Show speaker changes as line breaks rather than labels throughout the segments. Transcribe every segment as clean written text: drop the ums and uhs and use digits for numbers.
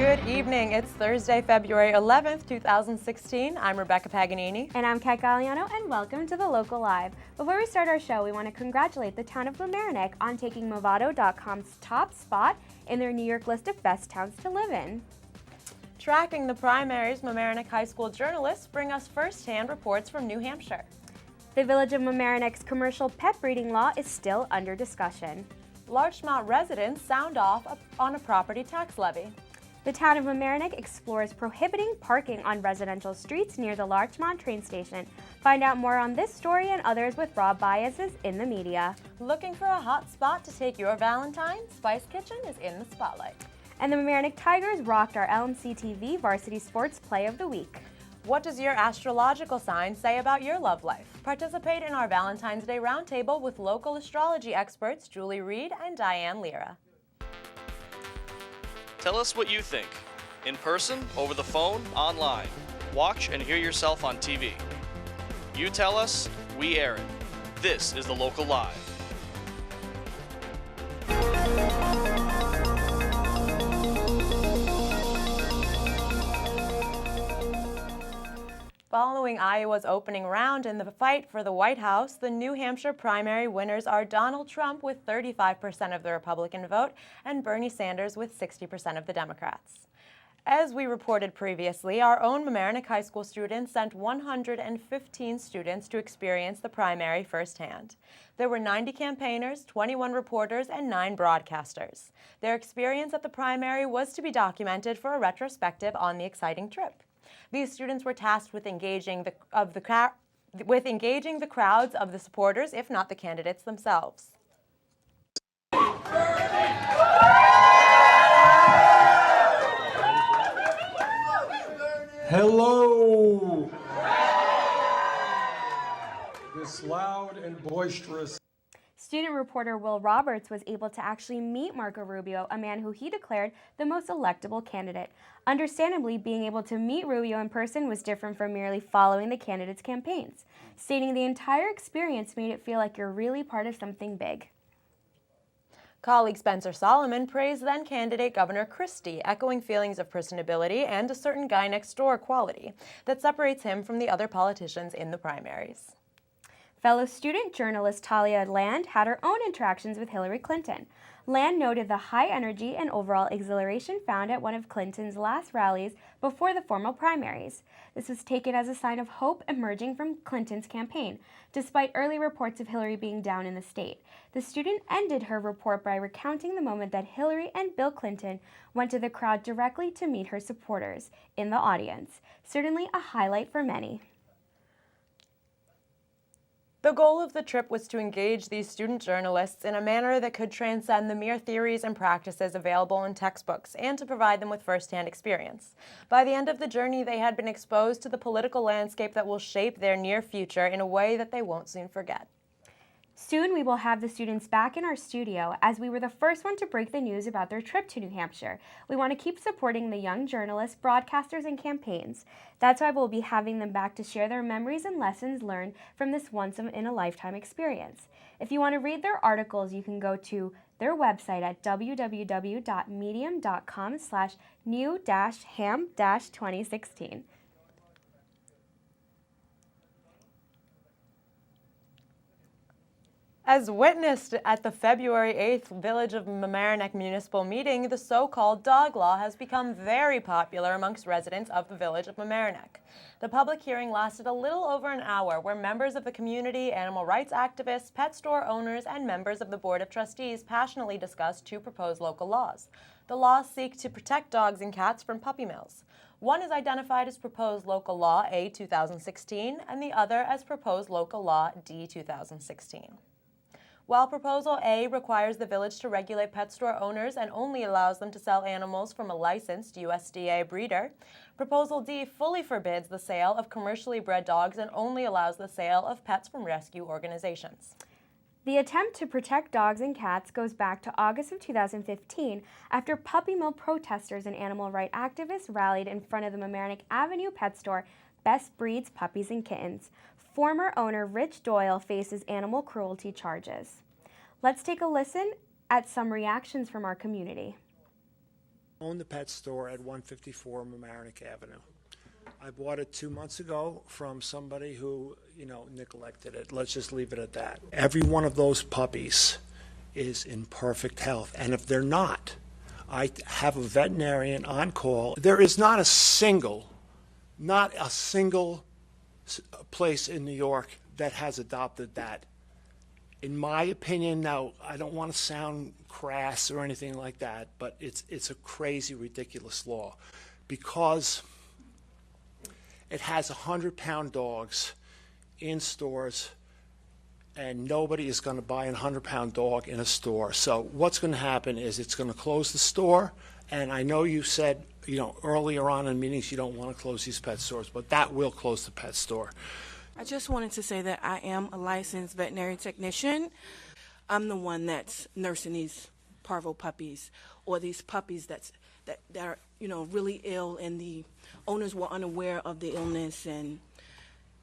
Good evening. It's Thursday, February 11th, 2016. I'm Rebecca Paganini.
And I'm Kat Galliano, and welcome to the Local Live. Before we start our show, we want to congratulate the town of Mamaroneck on taking Movado.com's top spot in their New York list of best towns to live in.
Tracking the primaries, Mamaroneck High School journalists bring us first-hand reports from New Hampshire.
The Village of Mamaroneck's commercial pet breeding law is still under discussion.
Larchmont residents sound off on a property tax levy.
The town of Mamaroneck explores prohibiting parking on residential streets near the Larchmont train station. Find out more on this story and others with raw biases in the media.
Looking for a hot spot to take your Valentine? Spice Kitchen is in the spotlight.
And the Mamaroneck Tigers rocked our LMC-TV Varsity Sports Play of the Week.
What does your astrological sign say about your love life? Participate in our Valentine's Day Roundtable with local astrology experts Julie Reed and Diane Lyras.
Tell us what you think. In person, over the phone, online. Watch and hear yourself on TV. You tell us, we air it. This is the Local Live.
Following Iowa's opening round in the fight for the White House, the New Hampshire primary winners are Donald Trump with 35% of the Republican vote and Bernie Sanders with 60% of the Democrats. As we reported previously, our own Mamaroneck High School students sent 115 students to experience the primary firsthand. There were 90 campaigners, 21 reporters, and 9 broadcasters. Their experience at the primary was to be documented for a retrospective on the exciting trip. These students were tasked with engaging the crowds of the supporters, if not the candidates themselves.
Hello! This loud and boisterous.
Student reporter Will Roberts was able to actually meet Marco Rubio, a man who he declared the most electable candidate. Understandably, being able to meet Rubio in person was different from merely following the candidates' campaigns, stating the entire experience made it feel like you're really part of something big.
Colleague Spencer Solomon praised then-candidate Governor Christie, echoing feelings of personability and a certain guy-next-door quality that separates him from the other politicians in the primaries.
Fellow student journalist Talia Land had her own interactions with Hillary Clinton. Land noted the high energy and overall exhilaration found at one of Clinton's last rallies before the formal primaries. This was taken as a sign of hope emerging from Clinton's campaign, despite early reports of Hillary being down in the state. The student ended her report by recounting the moment that Hillary and Bill Clinton went to the crowd directly to meet her supporters in the audience. Certainly a highlight for many.
The goal of the trip was to engage these student journalists in a manner that could transcend the mere theories and practices available in textbooks and to provide them with first-hand experience. By the end of the journey, they had been exposed to the political landscape that will shape their near future in a way that they won't soon forget.
Soon we will have the students back in our studio, as we were the first one to break the news about their trip to New Hampshire. We want to keep supporting the young journalists, broadcasters, and campaigns. That's why we'll be having them back to share their memories and lessons learned from this once-in-a-lifetime experience. If you want to read their articles, you can go to their website at www.medium.com/new-ham-2016.
As witnessed at the February 8th Village of Mamaroneck Municipal Meeting, the so-called dog law has become very popular amongst residents of the Village of Mamaroneck. The public hearing lasted a little over an hour, where members of the community, animal rights activists, pet store owners, and members of the Board of Trustees passionately discussed 2 proposed local laws. The laws seek to protect dogs and cats from puppy mills. One is identified as Proposed Local Law A 2016, and the other as Proposed Local Law D 2016. While Proposal A requires the village to regulate pet store owners and only allows them to sell animals from a licensed USDA breeder, Proposal D fully forbids the sale of commercially bred dogs and only allows the sale of pets from rescue organizations.
The attempt to protect dogs and cats goes back to August of 2015 after puppy mill protesters and animal rights activists rallied in front of the Mamaroneck Avenue pet store Best Breeds Puppies and Kittens. Former owner Rich Doyle faces animal cruelty charges. Let's take a listen at some reactions from our community.
Own the pet store at 154 Mamaroneck Avenue. I bought it 2 months ago from somebody who, neglected it. Let's just leave it at that. Every one of those puppies is in perfect health. And if they're not, I have a veterinarian on call. There is not a single place in New York that has adopted that. In my opinion, now, I don't want to sound crass or anything like that, but it's a crazy, ridiculous law because it has 100-pound dogs in stores, and nobody is going to buy a 100-pound dog in a store. So what's going to happen is it's going to close the store, and I know you said, earlier on in meetings you don't want to close these pet stores, but that will close the pet store.
I just wanted to say that I am a licensed veterinary technician. I'm the one that's nursing these parvo puppies or these puppies that are, really ill, and the owners were unaware of the illness, and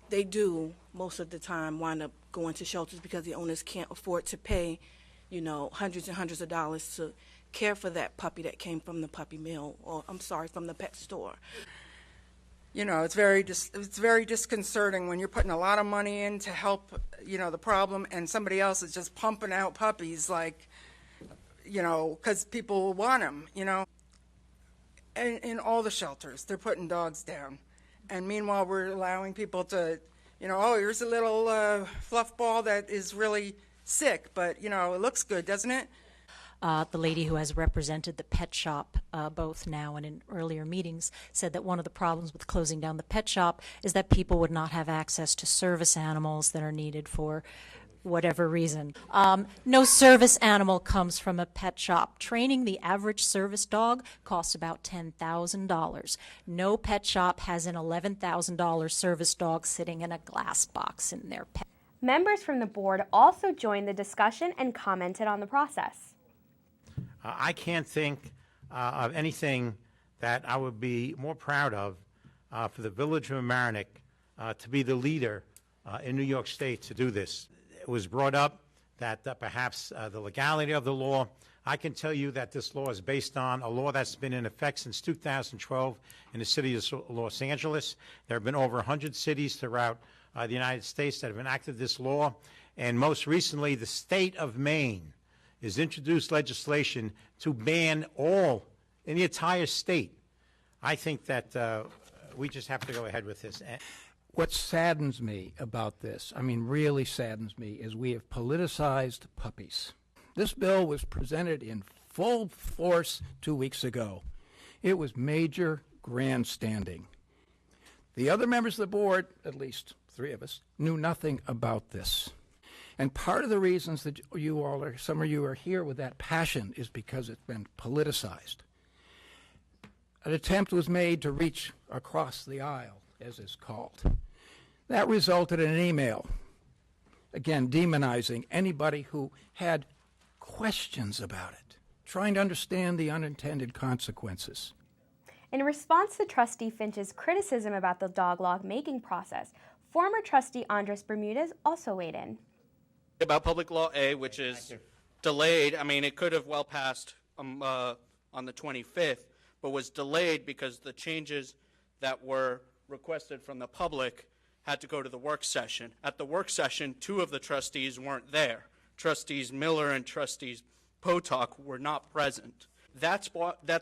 they do most of the time wind up going to shelters because the owners can't afford to pay, hundreds and hundreds of dollars to care for that puppy that came from the puppy mill, or from the pet store.
It's very disconcerting when you're putting a lot of money in to help, the problem, and somebody else is just pumping out puppies because people want them, And in all the shelters, they're putting dogs down. And meanwhile, we're allowing people to, here's a little fluff ball that is really sick, but, it looks good, doesn't it?
The lady who has represented the pet shop both now and in earlier meetings said that one of the problems with closing down the pet shop is that people would not have access to service animals that are needed for whatever reason. No service animal comes from a pet shop. Training the average service dog costs about $10,000. No pet shop has an $11,000 service dog sitting in a glass box in their pet.
Members from the board also joined the discussion and commented on the process.
I can't think of anything that I would be more proud of for the Village of Mamaroneck to be the leader in New York State to do this. It was brought up that perhaps the legality of the law. I can tell you that this law is based on a law that's been in effect since 2012 in the city of Los Angeles. There have been over 100 cities throughout the United States that have enacted this law, and most recently the state of Maine has introduced legislation to ban all in the entire state. I think that we just have to go ahead with this.
What saddens me about this, really saddens me, is we have politicized puppies. This bill was presented in full force 2 weeks ago. It was major grandstanding. The other members of the board, at least 3 of us, knew nothing about this. And part of the reasons that some of you are here with that passion is because it's been politicized. An attempt was made to reach across the aisle, as it's called. That resulted in an email, again, demonizing anybody who had questions about it, trying to understand the unintended consequences.
In response to Trustee Finch's criticism about the dog law making process, former trustee Andres Bermudez also weighed in.
About Public Law A, which is delayed. It could have well passed on the 25th, but was delayed because the changes that were requested from the public had to go to the work session. At the work session, 2 of the trustees weren't there. Trustees Miller and Trustees Potok were not present. That's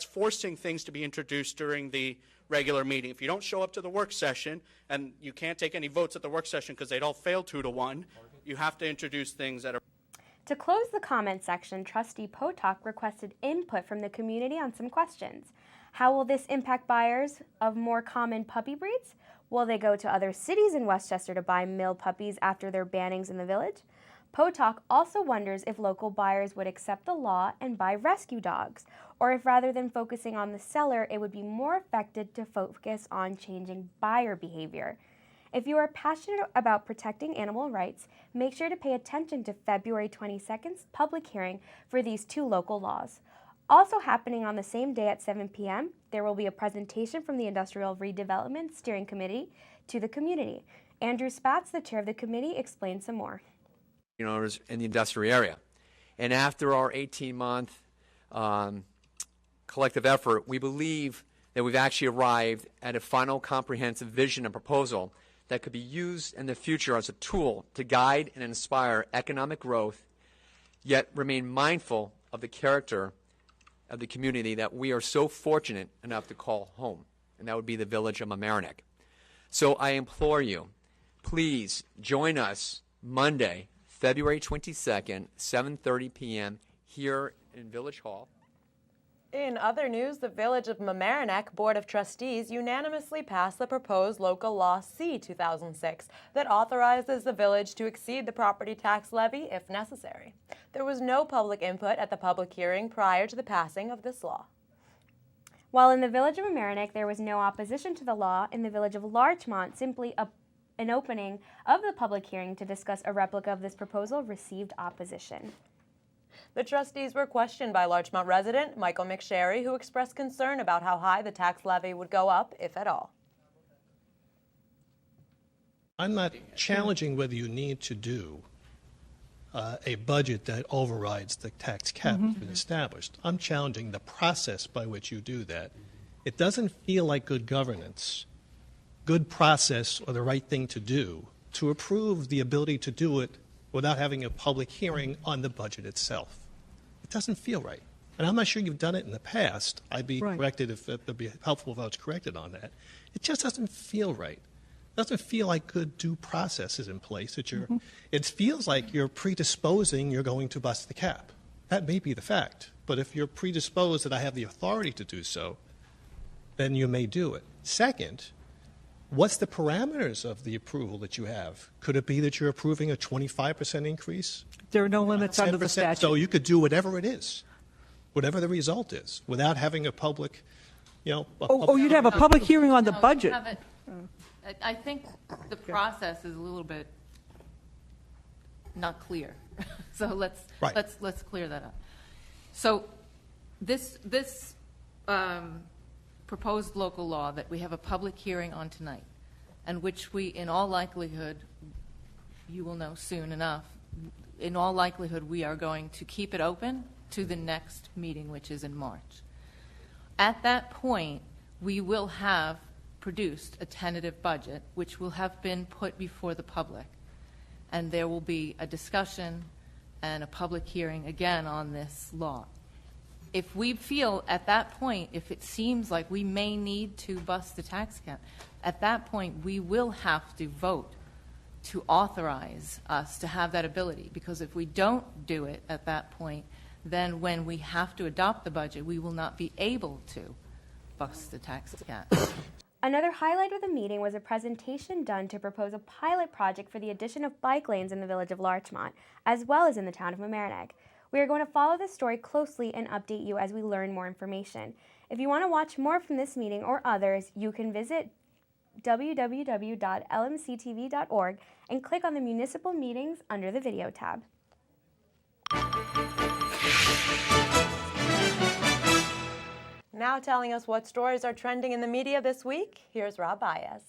forcing things to be introduced during the regular meeting. If you don't show up to the work session, and you can't take any votes at the work session because they'd all fail 2-1, you have to introduce things that are...
To close the comment section, Trustee Potok requested input from the community on some questions. How will this impact buyers of more common puppy breeds? Will they go to other cities in Westchester to buy mill puppies after their bannings in the village? Potok also wonders if local buyers would accept the law and buy rescue dogs, or if rather than focusing on the seller, it would be more effective to focus on changing buyer behavior. If you are passionate about protecting animal rights, make sure to pay attention to February 22nd's public hearing for these 2 local laws. Also happening on the same day at 7 p.m., there will be a presentation from the Industrial Redevelopment Steering Committee to the community. Andrew Spatz, the chair of the committee, explains some more.
In the industrial area. And after our 18-month collective effort, we believe that we've actually arrived at a final comprehensive vision and proposal that could be used in the future as a tool to guide and inspire economic growth, yet remain mindful of the character of the community that we are so fortunate enough to call home, and that would be the village of Mamaroneck. So I implore you, please join us Monday, February 22nd, 7:30 p.m. here in Village Hall.
In other news, the Village of Mamaroneck Board of Trustees unanimously passed the proposed Local Law C-2006 that authorizes the village to exceed the property tax levy if necessary. There was no public input at the public hearing prior to the passing of this law.
While in the Village of Mamaroneck there was no opposition to the law, in the Village of Larchmont, simply an opening of the public hearing to discuss a replica of this proposal received opposition.
The trustees were questioned by Larchmont resident Michael McSherry, who expressed concern about how high the tax levy would go up, if at all.
I'm not challenging whether you need to do a budget that overrides the tax cap that's been established. I'm challenging the process by which you do that. It doesn't feel like good governance, good process, or the right thing to do to approve the ability to do it without having a public hearing on the budget itself. It doesn't feel right. And I'm not sure you've done it in the past. I'd be corrected if it'd be helpful if I was corrected on that. It just doesn't feel right. It doesn't feel like good due process is in place. That you're, it feels like you're predisposing you're going to bust the cap. That may be the fact. But if you're predisposed that I have the authority to do so, then you may do it. Second, what's the parameters of the approval that you have? Could it be that you're approving a 25% increase?
There are no limits under the statute.
So you could do whatever it is, whatever the result is, without having a public,
you'd have a public hearing on the budget.
I think the process is a little bit not clear. So let's clear that up. So this proposed local law that we have a public hearing on tonight, and which we, in all likelihood, you will know soon enough, in all likelihood, we are going to keep it open to the next meeting, which is in March. At that point, we will have produced a tentative budget, which will have been put before the public. And there will be a discussion and a public hearing again on this law. If we feel at that point, if it seems like we may need to bust the tax cap, at that point we will have to vote to authorize us to have that ability. Because if we don't do it at that point, then when we have to adopt the budget, we will not be able to bust the tax cap.
Another highlight of the meeting was a presentation done to propose a pilot project for the addition of bike lanes in the Village of Larchmont, as well as in the town of Mamaroneck. We are going to follow this story closely and update you as we learn more information. If you want to watch more from this meeting or others, you can visit www.lmctv.org and click on the Municipal Meetings under the Video tab.
Now telling us what stories are trending in the media this week, here's Rob Baez.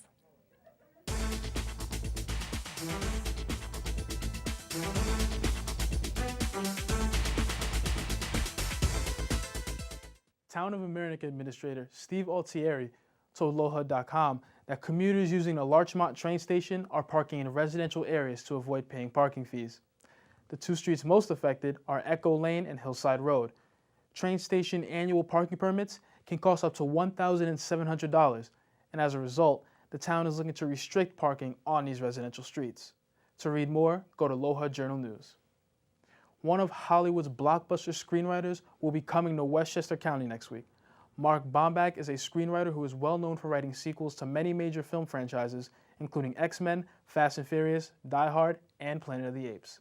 Town of Mamaroneck Administrator Steve Altieri told LoHud.com that commuters using the Larchmont train station are parking in residential areas to avoid paying parking fees. The two streets most affected are Echo Lane and Hillside Road. Train station annual parking permits can cost up to $1,700, and as a result, the town is looking to restrict parking on these residential streets. To read more, go to LoHud Journal News. One of Hollywood's blockbuster screenwriters will be coming to Westchester County next week. Mark Bombach is a screenwriter who is well known for writing sequels to many major film franchises, including X-Men, Fast and Furious, Die Hard, and Planet of the Apes.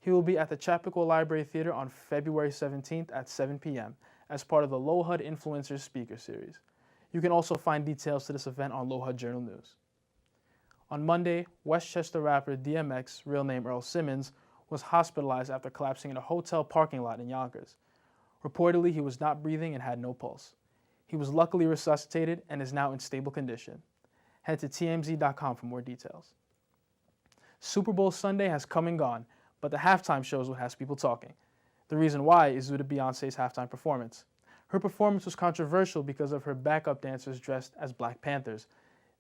He will be at the Chappaquiddick Library Theater on February 17th at 7 p.m. as part of the LoHud Influencers Speaker Series. You can also find details to this event on LoHud Journal News. On Monday, Westchester rapper DMX, real name Earl Simmons, was hospitalized after collapsing in a hotel parking lot in Yonkers. Reportedly, he was not breathing and had no pulse. He was luckily resuscitated and is now in stable condition. Head to TMZ.com for more details. Super Bowl Sunday has come and gone, but the halftime show is what has people talking. The reason why is due to Beyoncé's halftime performance. Her performance was controversial because of her backup dancers dressed as Black Panthers.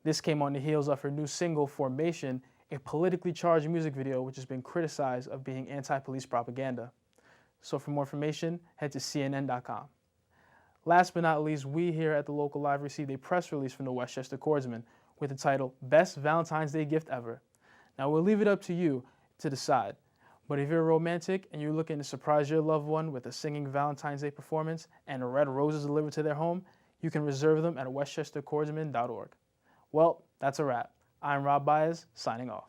This came on the heels of her new single, Formation, a politically charged music video which has been criticized of being anti-police propaganda. So for more information, head to CNN.com. Last but not least, we here at the local live received a press release from the Westchester Cordsman with the title, Best Valentine's Day Gift Ever. Now we'll leave it up to you to decide, but if you're romantic and you're looking to surprise your loved one with a singing Valentine's Day performance and red roses delivered to their home, you can reserve them at westchestercordsman.org. Well, that's a wrap. I'm Rob Baez, signing off.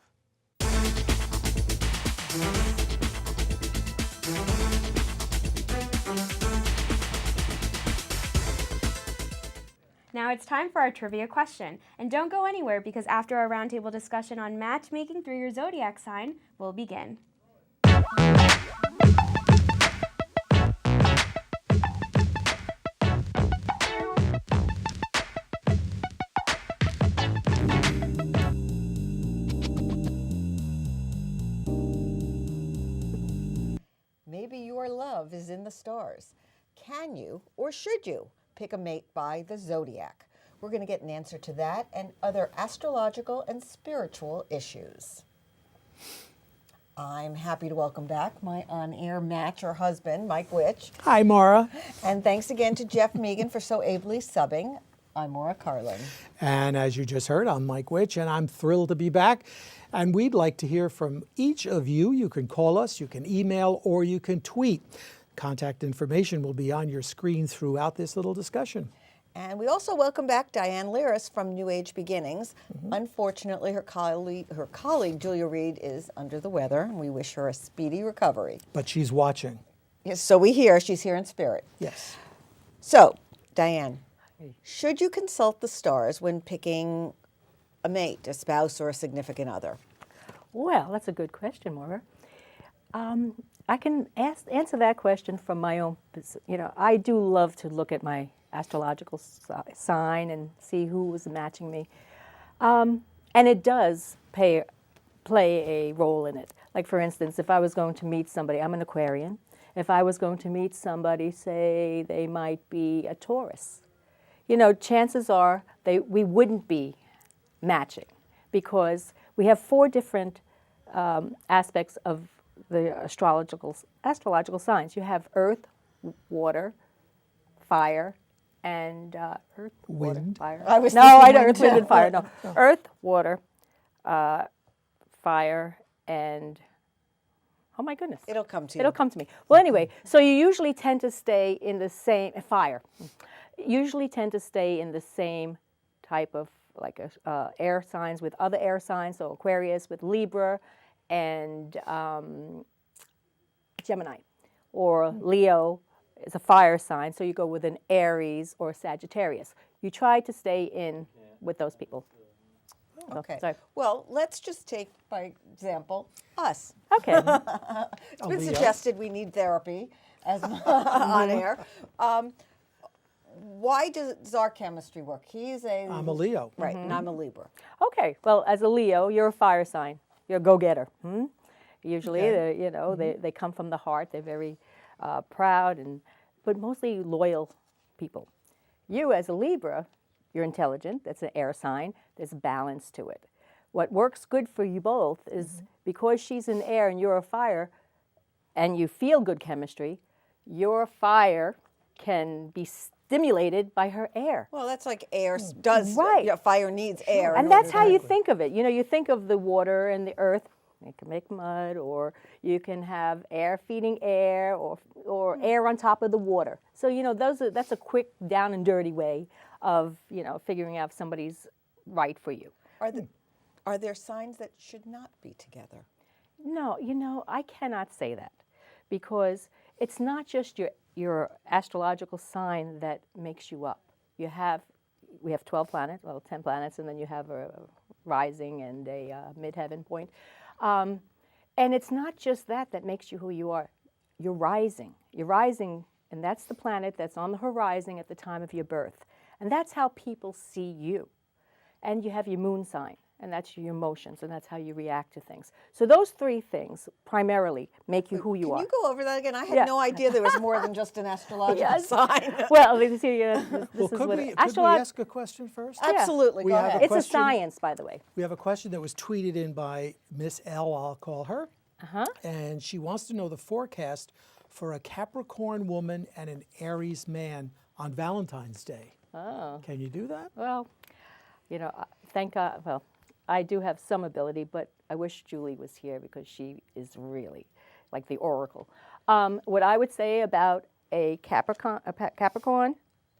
Now it's time for our trivia question. And don't go anywhere because after our roundtable discussion on matchmaking through your zodiac sign, we'll begin.
Maybe your love is in the stars. Can you, or should you, pick a mate by the zodiac? We're going to get an answer to that and other astrological and spiritual issues. I'm happy to welcome back my on-air matcher husband, Mike Witch.
Hi, Maura.
And thanks again to Jeff Megan for so ably subbing. I'm Maura Carlin.
And as you just heard, I'm Mike Witch, and I'm thrilled to be back. And we'd like to hear from each of you. You can call us, you can email, or you can tweet. Contact information will be on your screen throughout this little discussion.
And we also welcome back Diane Lyras from New Age Beginnings. Unfortunately, her colleague Julia Reed is under the weather, and we wish her a speedy recovery.
But she's watching.
Yes, so we hear she's here in spirit.
Yes.
So, Diane, should you consult the stars when picking a mate, a spouse, or a significant other?
Well, that's a good question, Maura. I can answer that question from my own, I do love to look at my astrological sign and see who was matching me. And it does play a role in it. Like, for instance, if I was going to meet somebody, I'm an Aquarian. If I was going to meet somebody, say they might be a Taurus, chances are we wouldn't be matching because we have 4 different aspects of the astrological signs. You have earth, water, fire, and earth,
wind.
Water, fire.
I don't
earth, wind, and fire. No, earth, water, fire, and oh my goodness,
it'll come to you.
It'll come to me. Well, anyway, so you usually tend to stay in the same fire. Usually tend to stay in the same type of air signs with other air signs. So Aquarius with Libra and Gemini, or Leo is a fire sign, so you go with an Aries or Sagittarius. You try to stay in with those people.
Okay.
Sorry.
Well, let's just take, by example, us.
Okay.
It's been suggested we need therapy as on air. Why does our chemistry work?
I'm a Leo.
Right, and I'm a Libra.
Okay. Well, as a Leo, you're a fire sign. You're a go-getter. Usually, they come from the heart. They're very proud, but mostly loyal people. You, as a Libra, you're intelligent. That's an air sign. There's balance to it. What works good for you both is because she's an air and you're a fire, and you feel good chemistry, your fire can be stimulated by her air.
Well, that's like air does.
Right.
Fire needs air.
And that's how you think of it. You think of the water and the earth. You can make mud, or you can have air feeding air, or air on top of the water. So that's a quick, down and dirty way of figuring out if somebody's right for you.
Are there signs that should not be together?
No, I cannot say that, because it's not just your astrological sign that makes you up. We have 12 planets, 10 planets, and then you have a rising and a midheaven point. And it's not just that makes you who you are. You're rising. You're rising, and that's the planet that's on the horizon at the time of your birth. And that's how people see you. And you have your moon sign. and that's your emotions, and that's how you react to things. So those three things primarily make you who you
Can
are.
you go over that again? I had no idea there was more than just an astrological
Yes.
sign.
Well, this is
Well, could
what
we
astrolog-
ask a question first?
Absolutely,
We
go
have
ahead.
a
It's a
question-
science, by the way.
We have a question that was tweeted in by Miss L, I'll call her. And she wants to know the forecast for a Capricorn woman and an Aries man on Valentine's Day.
Oh.
Can you do that?
Well, thank God. Well, I do have some ability, but I wish Julie was here because she is really like the oracle. What I would say about a Capricorn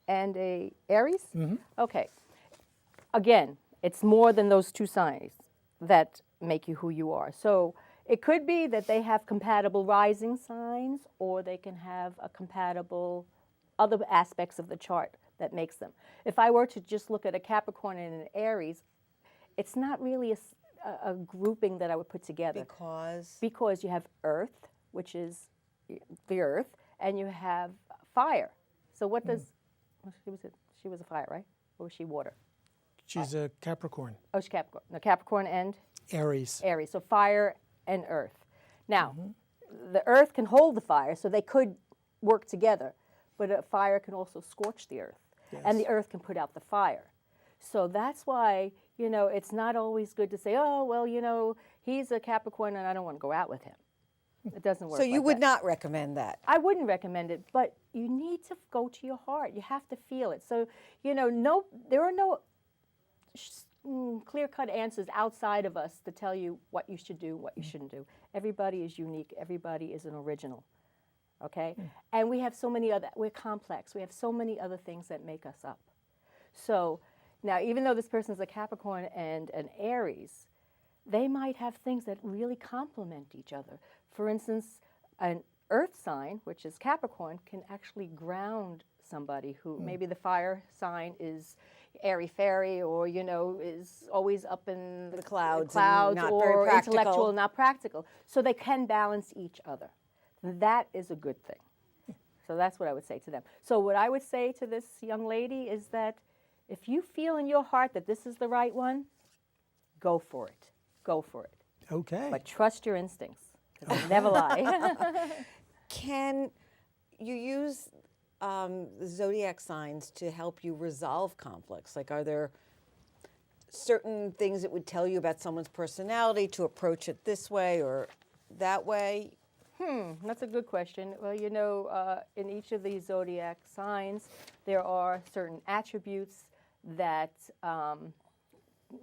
and a Aries, okay. Again, it's more than those two signs that make you who you are. So it could be that they have compatible rising signs, or they can have a compatible other aspects of the chart that makes them. If I were to just look at a Capricorn and an Aries, it's not really a grouping that I would put together. Because you have Earth, which is the Earth, and you have fire. So what does, she was a fire, right? Or was she water?
She's a Capricorn.
Oh, she's Capricorn. No, Capricorn and?
Aries.
Aries, so fire and Earth. Now, the Earth can hold the fire, so they could work together, but a fire can also scorch the Earth, and the Earth can put out the fire. So that's why, it's not always good to say, oh, well, he's a Capricorn and I don't want to go out with him. It doesn't work
So you
like
would
that.
not recommend that?
I wouldn't recommend it, but you need to go to your heart. You have to feel it. So, there are no clear-cut answers outside of us to tell you what you should do, what you shouldn't do. Everybody is unique. Everybody is an original, okay? And we have so many we're complex. We have so many other things that make us up. So now, even though this person's a Capricorn and an Aries, they might have things that really complement each other. For instance, an earth sign, which is Capricorn, can actually ground somebody who maybe the fire sign is airy-fairy, or is always up in the clouds
and not very
or
practical.
intellectual, not practical. So they can balance each other. That is a good thing. So that's what I would say to them. So what I would say to this young lady is that if you feel in your heart that this is the right one, go for it. Go for it.
Okay.
But trust your instincts, because they never lie.
Can you use the zodiac signs to help you resolve conflicts? Like, are there certain things that would tell you about someone's personality to approach it this way or that way?
That's a good question. Well, in each of these zodiac signs, there are certain attributes that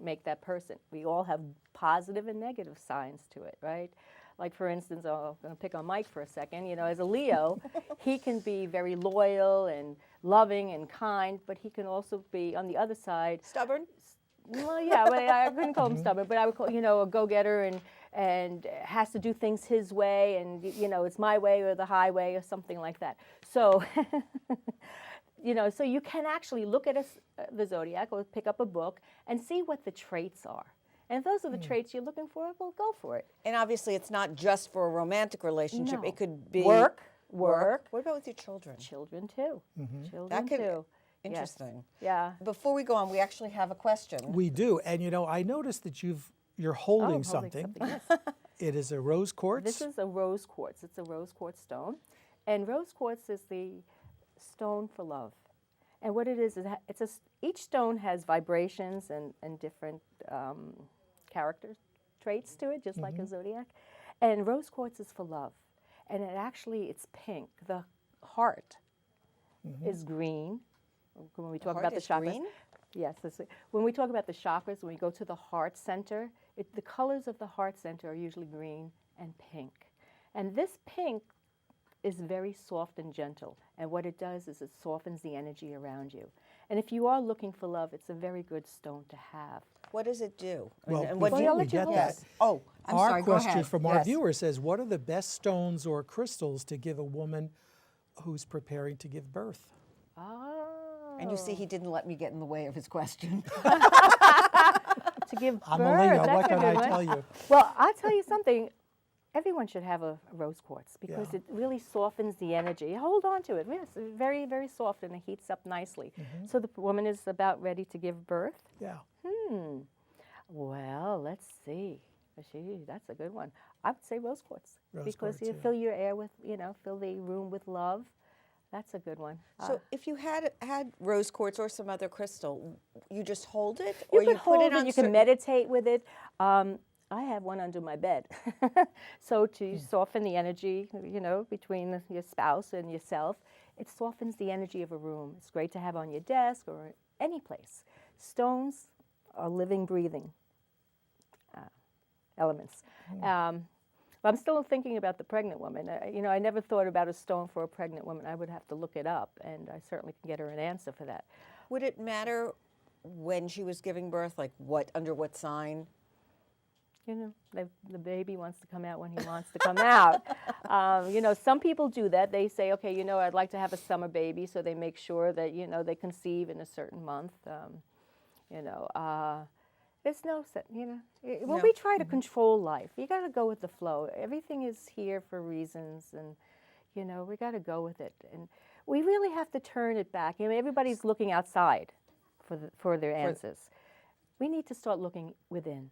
make that person. We all have positive and negative signs to it, right? Like, for instance, I'm going to pick on Mike for a second. As a Leo, he can be very loyal and loving and kind, but he can also be, on the other side...
Stubborn?
Well, yeah, but I couldn't call him stubborn, but I would call, a go-getter and has to do things his way, and, it's my way or the highway or something like that. So, so you can actually look at the zodiac or pick up a book and see what the traits are. And if those are the traits you're looking for, well, go for it.
And obviously it's not just for a romantic relationship.
No.
It could be...
Work.
What about with your children?
Children, too. Children,
That could...
too.
Interesting.
Yes. Yeah.
Before we go on, we actually have a question.
We do. And, I noticed that you're holding something.
Yes.
It is a rose quartz.
This is a rose quartz. It's a rose quartz stone. And rose quartz is the stone for love. And what it is each stone has vibrations and different character traits to it, just like a zodiac. And rose quartz is for love. And it's pink. The heart is green. When we talk about the chakras.
Green?
Yes. When we talk about the chakras, when we go to the heart center, the colors of the heart center are usually green and pink. And this pink is very soft and gentle. And what it does is it softens the energy around you. And if you are looking for love, it's a very good stone to have.
What does it do?
Well,
and what
before we get that,
Oh, I'm
our
sorry, go
question
ahead.
from our
Yes.
viewer says, what are the best stones or crystals to give a woman who's preparing to give birth?
And you see, he didn't let me get in the way of his question.
To give
I'm
birth,
a Leo.
that's
What
a
can
good
I
one.
tell you?
Well, I'll tell you something. Everyone should have a rose quartz because
Yeah.
it really softens the energy. Hold on to it. Yes, it's very, very soft, and it heats up nicely. So the woman is about ready to give birth.
Yeah.
Well, let's see. Gee, that's a good one. I would say rose quartz.
Rose
because
quartz,
you
yeah.
fill your air with, fill the room with love. That's a good one.
So if you had rose quartz or some other crystal, you just hold it,
You
or
can
you put
hold
it
it,
on
you
certain...
can meditate with it. I have one under my bed. So to soften the energy, between your spouse and yourself, it softens the energy of a room. It's great to have on your desk or any place. Stones are living, breathing elements. But I'm still thinking about the pregnant woman. I never thought about a stone for a pregnant woman. I would have to look it up, and I certainly can get her an answer for that.
Would it matter when she was giving birth, like under what sign?
The baby wants to come out when he wants to come out. Some people do that. They say, okay, I'd like to have a summer baby, so they make sure that, they conceive in a certain month. There's no set, Well, we try to control life. You got to go with the flow. Everything is here for reasons, and, we got to go with it. And we really have to turn it back. Everybody's looking outside for their answers. We need to start looking within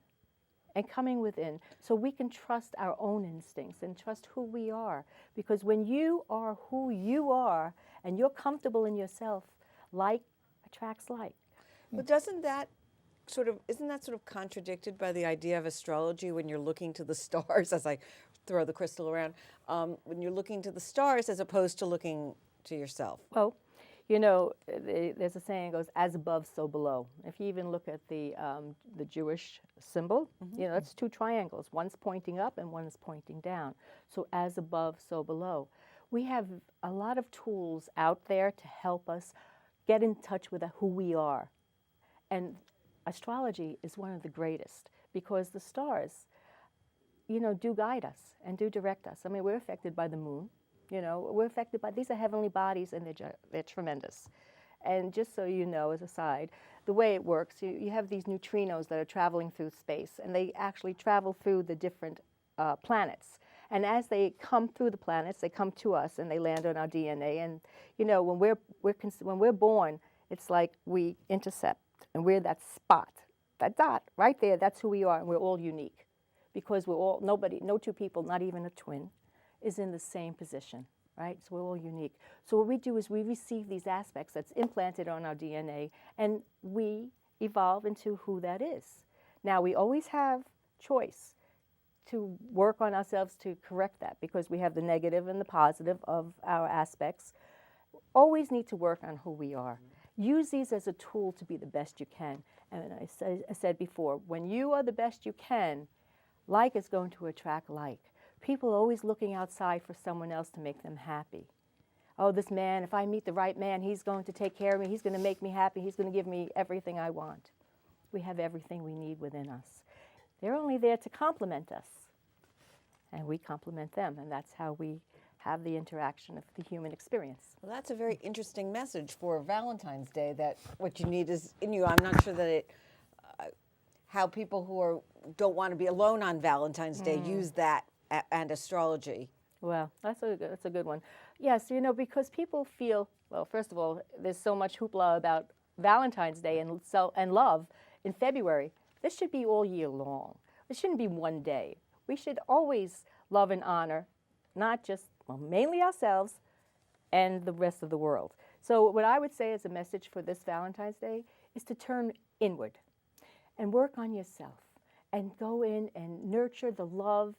and coming within so we can trust our own instincts and trust who we are. Because when you are who you are and you're comfortable in yourself, like attracts like.
But isn't that sort of contradicted by the idea of astrology when you're looking to the stars, as I throw the crystal around, when you're looking to the stars as opposed to looking to yourself?
Well, there's a saying goes, as above, so below. If you even look at the Jewish symbol, that's two triangles. One's pointing up and one's pointing down. So as above, so below. We have a lot of tools out there to help us get in touch with who we are. And astrology is one of the greatest because the stars, do guide us and do direct us. I mean, we're affected by the moon. We're affected by, these are heavenly bodies, and they're tremendous. And just so you know, as a side, the way it works, you have these neutrinos that are traveling through space, and they actually travel through the different planets. And as they come through the planets, they come to us, and they land on our DNA. And, when we're born, it's like we intercept, and we're that spot, that dot, right there, that's who we are, and we're all unique. Because no two people, not even a twin, is in the same position, right? So we're all unique. So what we do is we receive these aspects that's implanted on our DNA, and we evolve into who that is. Now, we always have choice to work on ourselves to correct that because we have the negative and the positive of our aspects. Always need to work on who we are. Use these as a tool to be the best you can. And I said before, when you are the best you can, like is going to attract like. People are always looking outside for someone else to make them happy. Oh, this man, if I meet the right man, he's going to take care of me. He's going to make me happy. He's going to give me everything I want. We have everything we need within us. They're only there to complement us. And we complement them. And that's how we have the interaction of the human experience.
Well, that's a very interesting message for Valentine's Day, that what you need is in you. I'm not sure that how people who don't want to be alone on Valentine's Day use that and astrology.
Well, that's a good one. Yes, because people feel, well, first of all, there's so much hoopla about Valentine's Day and love in February. This should be all year long. It shouldn't be one day. We should always love and honor, not just, mainly ourselves and the rest of the world. So what I would say as a message for this Valentine's Day is to turn inward and work on yourself and go in and nurture the love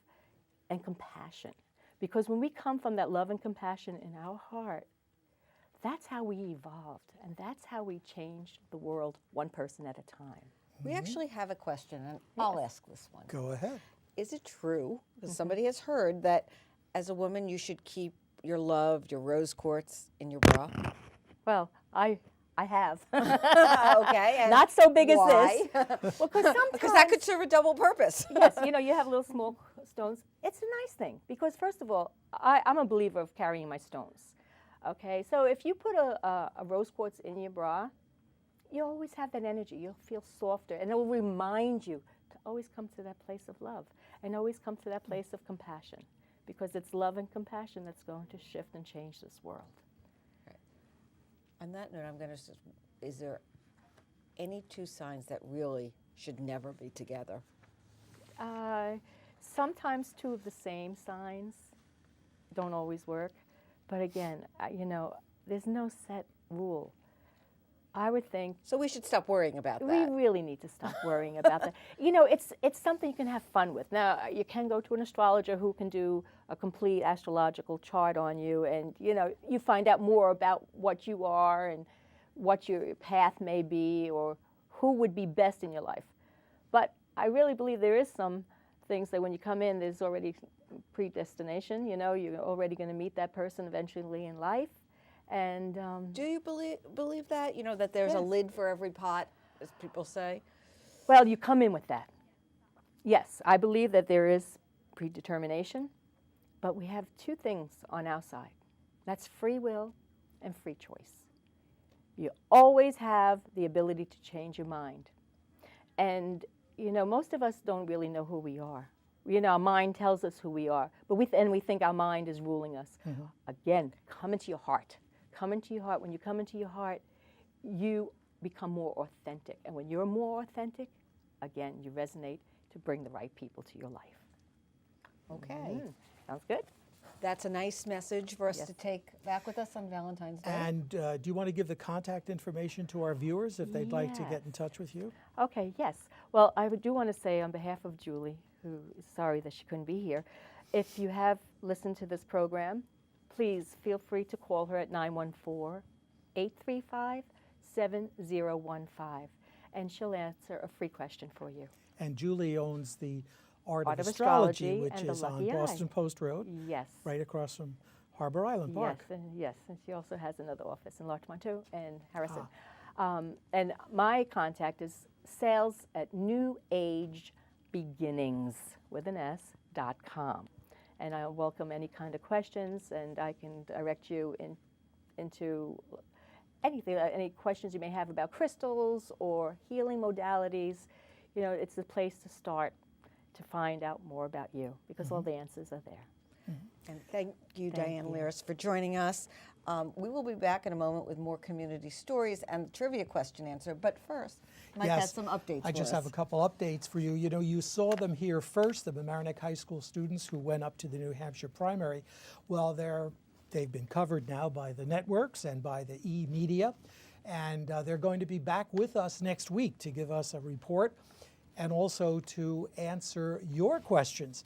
and compassion. Because when we come from that love and compassion in our heart, that's how we evolved, and that's how we changed the world one person at a time.
We actually have a question, and I'll ask this one.
Go ahead.
Is it true, because somebody has heard, that as a woman you should keep your love, your rose quartz in your bra?
Well, I have.
Okay.
Not so big
why?
as this. Well,
because that could serve a double purpose.
Yes, you have little small stones. It's a nice thing because, first of all, I'm a believer of carrying my stones. Okay, so if you put a rose quartz in your bra, you always have that energy. You'll feel softer, and it will remind you to always come to that place of love and always come to that place of compassion, because it's love and compassion that's going to shift and change this world.
On that note, I'm going to. Is there any two signs that really should never be together?
Sometimes two of the same signs don't always work. But again, you know, there's no set rule. I would think.
So we should stop worrying about that.
We really need to stop worrying about that. You know, it's something you can have fun with. Now, you can go to an astrologer who can do a complete astrological chart on you, and, you know, you find out more about what you are and what your path may be or who would be best in your life. But I really believe there is some things that when you come in, there's already predestination. You know, you're already going to meet that person eventually in life. And
do you believe that? You know, that there's a lid for every pot, as people say?
Well, you come in with that. Yes, I believe that there is predetermination, but we have two things on our side. That's free will and free choice. You always have the ability to change your mind. And, you know, most of us don't really know who we are. You know, our mind tells us who we are, but we think our mind is ruling us.
Mm-hmm.
Again, come into your heart. Come into your heart. When you come into your heart, you become more authentic. And when you're more authentic, again, you resonate to bring the right people to your life.
Okay.
Sounds good.
That's a nice message for us to take back with us on Valentine's Day.
And do you want to give the contact information to our viewers if they'd like to get in touch with you?
Okay, yes. Well, I do want to say on behalf of Julie, who is sorry that she couldn't be here, if you have listened to this program, please feel free to call her at 914-835-7015, and she'll answer a free question for you.
And Julie owns the Art of
Astrology,
which
and
is
the
on
Lucky
Boston
Eye.
Post Road,
Yes.
right across from Harbor Island Park.
Yes, and she also has another office in Larchmont too, and Harrison. And my contact is sales@newagebeginnings.com. And I welcome any kind of questions, and I can direct you into anything, any questions you may have about crystals or healing modalities. You know, it's the place to start to find out more about you, because all the answers are there.
And thank you, Diane Lyras, for joining us. We will be back in a moment with more community stories and the trivia question answer. But first, Mike has some updates
I just have a couple updates for you. You know, you saw them here first, the Mamaroneck High School students who went up to the New Hampshire primary. Well, they've been covered now by the networks and by the e-media. And they're going to be back with us next week to give us a report and also to answer your questions.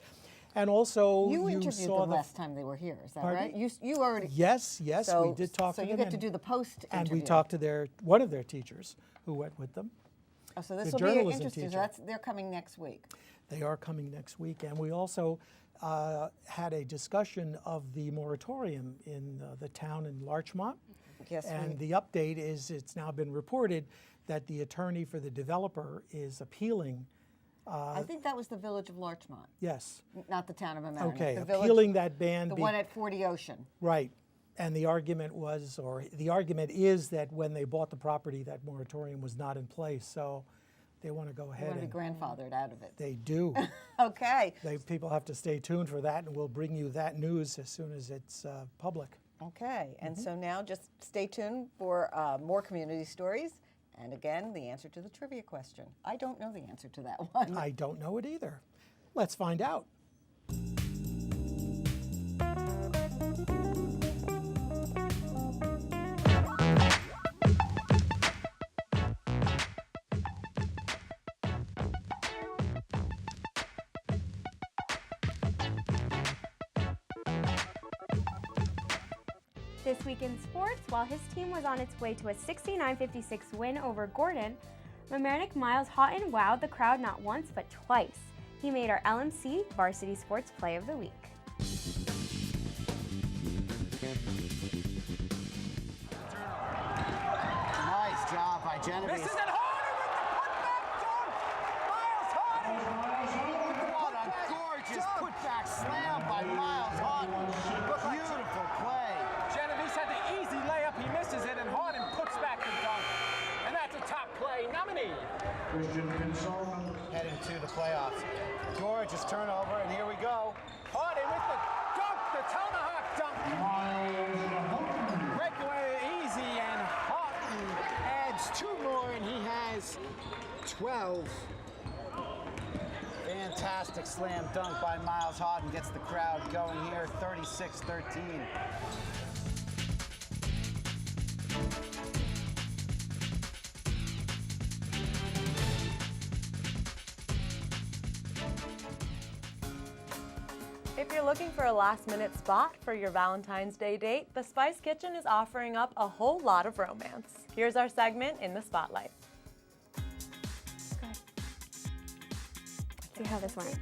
And also,
you interviewed them last time they were here. Is that right? You already.
Yes, we did talk to them.
So you get to do the post interview.
And we talked to one of their teachers who went with them.
Oh, so this will be interesting. So they're coming next week.
They are coming next week, and we also had a discussion of the moratorium in the town in Larchmont.
Yes.
And the update is it's now been reported that the attorney for the developer is appealing.
I think that was the village of Larchmont.
Yes.
Not the town of Mamaroneck.
Okay,
the
appealing that ban.
The one at 40 Ocean.
Right. And the argument is that when they bought the property, that moratorium was not in place. So they want to go ahead
and be grandfathered out of it.
They do.
Okay.
People have to stay tuned for that, and we'll bring you that news as soon as it's public.
Okay. And so now just stay tuned for more community stories. And again, the answer to the trivia question. I don't know the answer to that one.
I don't know it either. Let's find out.
This week in sports, while his team was on its way to a 69-56 win over Gordon, Mamaroneck Miles Houghton wowed the crowd not once but twice. He made our LMC Varsity Sports Play of the Week.
Nice job by Genevieve.
This is it harder with the putback jump.
What a gorgeous putback slam by Miles Houghton. Beautiful play.
Genevieve had the easy layup. He misses it, and Harden puts back the dunk. And that's a top play nominee.
Heading to the playoffs. Gorgeous turnover, and here we go.
Harden with the dunk, the tomahawk dunk. Breakaway easy, and Harden
adds two more in and he has 12. Fantastic slam dunk by Miles Houghton, gets the crowd going here, 36-13.
If you're looking for a last-minute spot for your Valentine's Day date, the Spice Kitchen is offering up a whole lot of romance. Here's our segment in the Spotlight.
See how this went.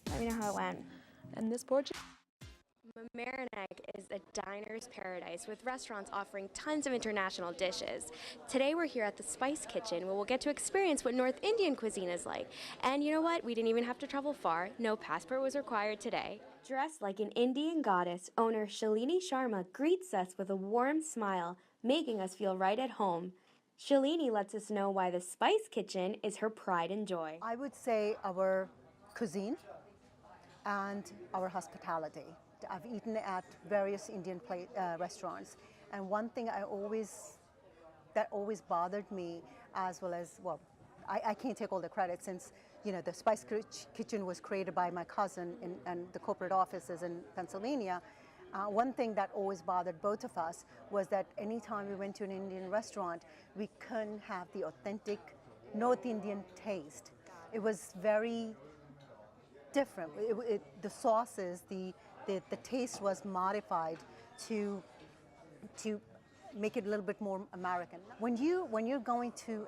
Let me know how it went.
And this board.
Mamaroneck is a diner's paradise with restaurants offering tons of international dishes. Today we're here at the Spice Kitchen where we'll get to experience what North Indian cuisine is like. And you know what? We didn't even have to travel far. No passport was required today. Dressed like an Indian goddess, owner Shalini Sharma greets us with a warm smile, making us feel right at home. Shalini lets us know why the Spice Kitchen is her pride and joy.
I would say our cuisine and our hospitality. I've eaten at various Indian restaurants, and one thing that always bothered me, as well as, well, I can't take all the credit since, you know, the Spice Kitchen was created by my cousin and the corporate office is in Pennsylvania. One thing that always bothered both of us was that anytime we went to an Indian restaurant, we couldn't have the authentic North Indian taste. It was very different. The sauces, the taste was modified to make it a little bit more American. When you're going to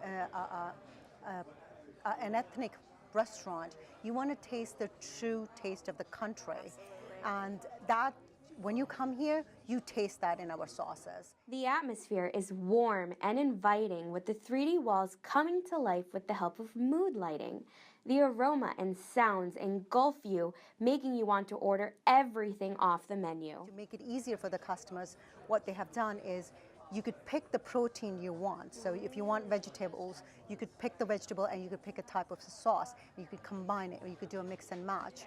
an ethnic restaurant, you want to taste the true taste of the country, and that when you come here, you taste that in our sauces.
The atmosphere is warm and inviting, with the 3D walls coming to life with the help of mood lighting. The aroma and sounds engulf you, making you want to order everything off the menu.
To make it easier for the customers, what they have done is you could pick the protein you want. So if you want vegetables, you could pick the vegetable and you could pick a type of sauce. You could combine it, or you could do a mix and match.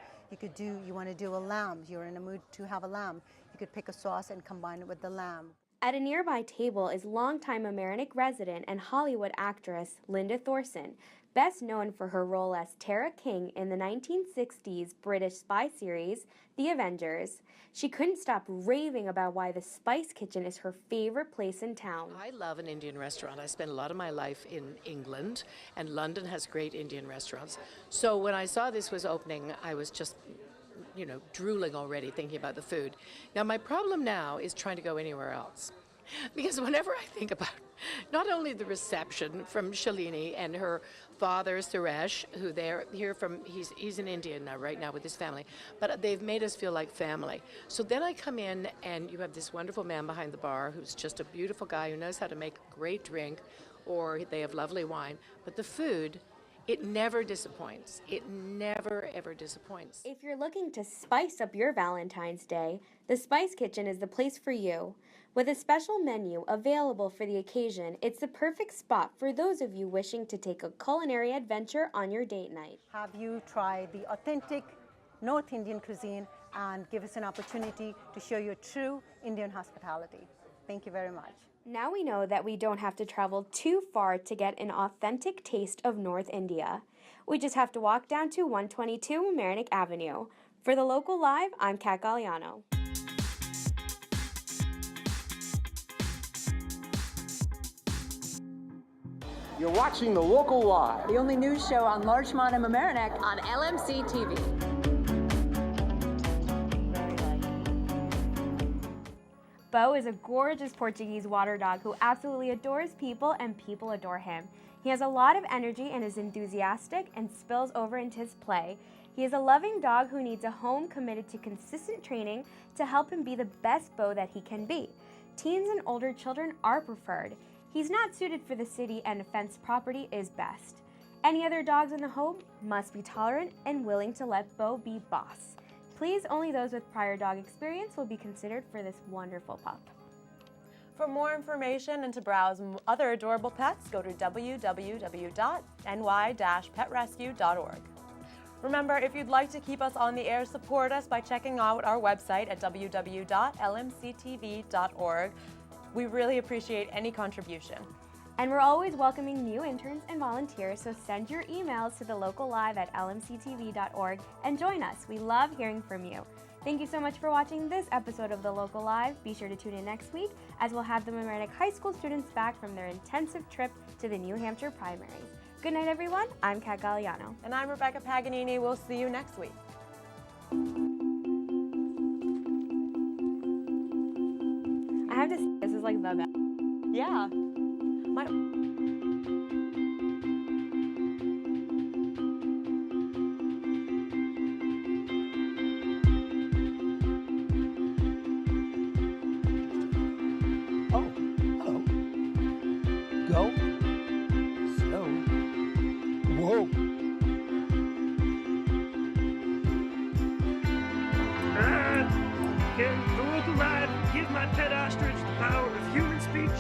You want to do a lamb, you're in a mood to have a lamb. You could pick a sauce and combine it with the lamb.
At a nearby table is longtime Mamaroneck resident and Hollywood actress Linda Thorson, best known for her role as Tara King in the 1960s British spy series, The Avengers. She couldn't stop raving about why the Spice Kitchen is her favorite place in town.
I love an Indian restaurant. I spent a lot of my life in England, and London has great Indian restaurants. So when I saw this was opening, I was just, you know, drooling already thinking about the food. Now my problem now is trying to go anywhere else. Because whenever I think about not only the reception from Shalini and her father Suresh, who they're here from, he's in India now, right now with his family, but they've made us feel like family. So then I come in and you have this wonderful man behind the bar who's just a beautiful guy who knows how to make a great drink, or they have lovely wine. But the food, it never disappoints. It never, ever disappoints.
If you're looking to spice up your Valentine's Day, the Spice Kitchen is the place for you. With a special menu available for the occasion, it's the perfect spot for those of you wishing to take a culinary adventure on your date night.
Have you tried the authentic North Indian cuisine and give us an opportunity to show you true Indian hospitality. Thank you very much.
Now we know that we don't have to travel too far to get an authentic taste of North India. We just have to walk down to 122 Mamaroneck Avenue. For the Local Live, I'm Kat Galliano.
You're watching The Local Live,
the only news show on Larchmont and Mamaroneck on LMC-TV.
Bo is a gorgeous Portuguese water dog who absolutely adores people and people adore him. He has a lot of energy and is enthusiastic and spills over into his play. He is a loving dog who needs a home committed to consistent training to help him be the best Bo that he can be. Teens and older children are preferred. He's not suited for the city and a fenced property is best. Any other dogs in the home must be tolerant and willing to let Bo be boss. Please, only those with prior dog experience will be considered for this wonderful pup.
For more information and to browse other adorable pets, go to www.ny-petrescue.org. Remember, if you'd like to keep us on the air, support us by checking out our website at www.lmctv.org. We really appreciate any contribution.
And we're always welcoming new interns and volunteers, so send your emails to thelocallive@lmctv.org and join us. We love hearing from you. Thank you so much for watching this episode of The Local Live. Be sure to tune in next week as we'll have the Mamaroneck High School students back from their intensive trip to the New Hampshire primaries. Good night, everyone. I'm Kat Galliano.
And I'm Rebecca Paganini. We'll see you next week.
I have to say, this is like the best.
Yeah.
Oh, hello. Go. Slow. Whoa.
Can the local live give my pet ostrich the power of human speech?